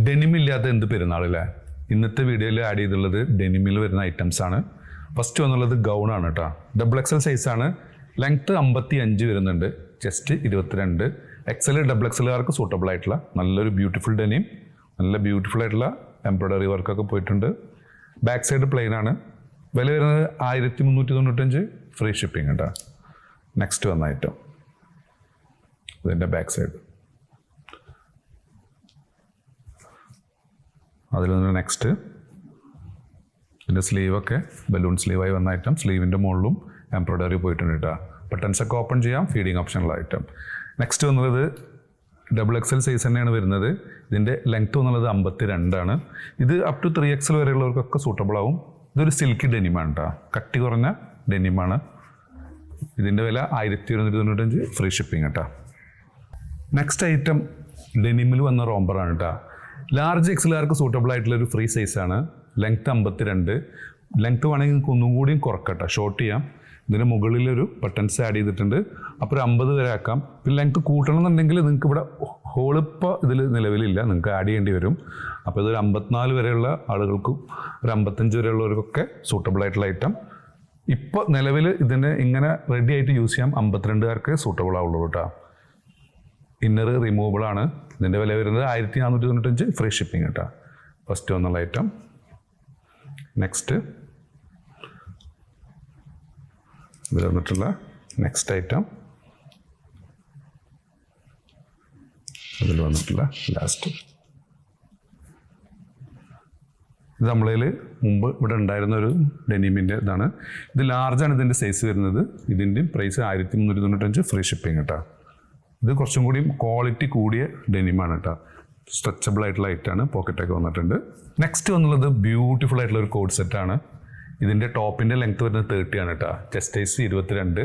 ഡെനിമില്ലാത്ത എന്ത് പെരുന്നാളില്ലേ? ഇന്നത്തെ വീഡിയോയിൽ ആഡ് ചെയ്തുള്ളത് ഡെനിമിൽ വരുന്ന ഐറ്റംസ് ആണ്. ഫസ്റ്റ് വന്നുള്ളത് ഗൗൺ ആണ് കേട്ടോ. ഡബിൾ എക്സൽ സൈസാണ്. ലെങ്ത്ത് 55 വരുന്നുണ്ട്, ചെസ്റ്റ് 22. എക്സൽ ഡബിൾ എക്സലുകാർക്ക് സൂട്ടബിൾ ആയിട്ടുള്ള നല്ലൊരു ബ്യൂട്ടിഫുൾ ഡെനിം, നല്ല ബ്യൂട്ടിഫുൾ ആയിട്ടുള്ള എംബ്രോയ്ഡറി വർക്കൊക്കെ പോയിട്ടുണ്ട്. ബാക്ക് സൈഡ് പ്ലെയിൻ ആണ്. വില വരുന്നത് 1395, ഫ്രീ ഷിപ്പിംഗ് കേട്ടോ. നെക്സ്റ്റ് വന്ന ഐറ്റം ഇതിൻ്റെ ബാക്ക് സൈഡ്. അതിൽ നിന്ന് നെക്സ്റ്റ് ഇതിൻ്റെ സ്ലീവൊക്കെ ബലൂൺ സ്ലീവായി വന്ന ഐറ്റം. സ്ലീവിൻ്റെ മുകളിലും എംബ്രോയ്ഡറി പോയിട്ടുണ്ട് കേട്ടോ. ബട്ടൺസൊക്കെ ഓപ്പൺ ചെയ്യാം, ഫീഡിങ് ഓപ്ഷനുള്ള ഐറ്റം. നെക്സ്റ്റ് വന്നുള്ളത് ഡബിൾ എക്സൽ സൈസ് തന്നെയാണ് വരുന്നത്. ഇതിൻ്റെ ലെങ്ത്ത് വന്നുള്ളത് 52 ആണ്. ഇത് അപ് ടു 3XL വരെയുള്ളവർക്കൊക്കെ സൂട്ടബിൾ ആവും. ഇതൊരു സിൽക്കി ഡെനിമാണ് കേട്ടോ, കട്ടി കുറഞ്ഞ ഡെനിമാണ്. ഇതിൻ്റെ വില 1195, ഫ്രീ ഷിപ്പിംഗ് കേട്ടോ. നെക്സ്റ്റ് ഐറ്റം ഡെനിമിൽ വന്ന റോംബറാണ് കേട്ടോ. ലാർജ് എക്സലുകാർക്ക് സൂട്ടബിൾ ആയിട്ടുള്ള ഒരു ഫ്രീ സൈസാണ്. ലെങ്ത്ത് 52. ലെങ്ത്ത് വേണമെങ്കിൽ നിങ്ങൾക്ക് ഒന്നും കൂടിയും കുറക്കട്ടെ, ഷോർട്ട് ചെയ്യാം. ഇതിന് മുകളിലൊരു ബട്ടൺസ് ആഡ് ചെയ്തിട്ടുണ്ട്. അപ്പോൾ ഒരു 50 വരെ ആക്കാം. പിന്നെ ലെങ്ത്ത് കൂട്ടണം എന്നുണ്ടെങ്കിൽ നിങ്ങൾക്ക് ഇവിടെ ഹോളിപ്പോൾ ഇതിൽ നിലവിലില്ല, നിങ്ങൾക്ക് ആഡ് ചെയ്യേണ്ടി വരും. അപ്പോൾ ഇതൊരു 54 വരെയുള്ള ആളുകൾക്കും ഒരു 55 വരെയുള്ളവർക്കൊക്കെ സൂട്ടബിൾ ആയിട്ടുള്ള ഐറ്റം. ഇപ്പോൾ നിലവിൽ ഇതിനെ ഇങ്ങനെ റെഡി ആയിട്ട് യൂസ് ചെയ്യാം. 52കാർക്ക് സൂട്ടബിൾ ആവുള്ളൂ കേട്ടോ. ഇന്നർ റിമൂവബിൾ ആണ്. ഇതിൻ്റെ വില വരുന്നത് 1495, ഫ്രീ ഷിപ്പിംഗ് കേട്ടോ. ഫസ്റ്റ് വന്നുള്ള ഐറ്റം. നെക്സ്റ്റ് ഇതിൽ വന്നിട്ടുള്ള നെക്സ്റ്റ് ഐറ്റം. ഇതിൽ വന്നിട്ടുള്ള ലാസ്റ്റ്. ഇത് നമ്മളതിൽ മുമ്പ് ഇവിടെ ഉണ്ടായിരുന്ന ഒരു ഡെനിമിൻ്റെ ഇതാണ്. ഇത് ലാർജാണ് ഇതിൻ്റെ സൈസ് വരുന്നത്. ഇതിൻ്റെയും പ്രൈസ് 1395, ഫ്രീ ഷിപ്പിംഗ് കേട്ടോ. ഇത് കുറച്ചും കൂടി ക്വാളിറ്റി കൂടിയ ഡെനിമാണ് കേട്ടോ. സ്ട്രെച്ചബിൾ ആയിട്ടുള്ള ഐറ്റാണ്, പോക്കറ്റൊക്കെ വന്നിട്ടുണ്ട്. നെക്സ്റ്റ് വന്നുള്ളത് ബ്യൂട്ടിഫുൾ ആയിട്ടുള്ള ഒരു കോഡ് സെറ്റാണ്. ഇതിൻ്റെ ടോപ്പിൻ്റെ ലെങ്ത്ത് വരുന്നത് 30 ആണ് കേട്ടോ. Chest size 22.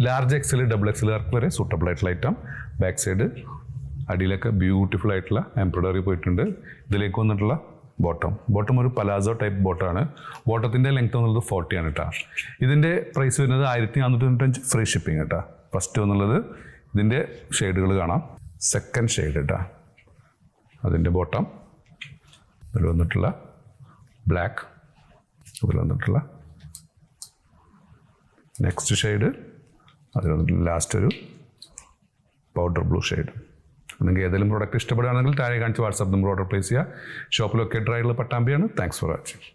Large XL double എക്സലുകാർക്ക് വരെ സൂട്ടബിൾ ആയിട്ടുള്ള ഐറ്റം. ബാക്ക് സൈഡ് അടിയിലൊക്കെ ബ്യൂട്ടിഫുൾ ആയിട്ടുള്ള എംബ്രോയ്ഡറി പോയിട്ടുണ്ട്. ഇതിലേക്ക് വന്നിട്ടുള്ള ബോട്ടം ഒരു പലാസോ ടൈപ്പ് ബോട്ടമാണ്. ബോട്ടത്തിൻ്റെ ലെങ്ത്ത് വന്നുള്ളത് 40 ആണ് കേട്ടോ. ഇതിൻ്റെ പ്രൈസ് വരുന്നത് 1495, ഫ്രീ ഷിപ്പിംഗ് കേട്ടോ. ഫസ്റ്റ് വന്നുള്ളത് ഇതിൻ്റെ ഷെയ്ഡുകൾ കാണാം. സെക്കൻഡ് ഷെയ്ഡ് കേട്ടോ, അതിൻ്റെ ബോട്ടം. അതിൽ വന്നിട്ടുള്ള ബ്ലാക്ക്, അതിൽ വന്നിട്ടുള്ള നെക്സ്റ്റ് ഷെയ്ഡ്, അതിൽ വന്നിട്ടുള്ള ലാസ്റ്റ് ഒരു പൗഡർ ബ്ലൂ ഷെയ്ഡ്. നിങ്ങൾക്ക് ഏതെങ്കിലും പ്രോഡക്റ്റ് ഇഷ്ടപ്പെടുകയാണെങ്കിൽ താഴെ കാണിച്ച് വാട്സാപ്പ് നമ്പർ ഓർഡർ പ്ലേസ് ചെയ്യുക. ഷോപ്പ് ലൊക്കേറ്റഡ് ആയിട്ടുള്ള പട്ടാമ്പിയാണ്. Thanks for watching.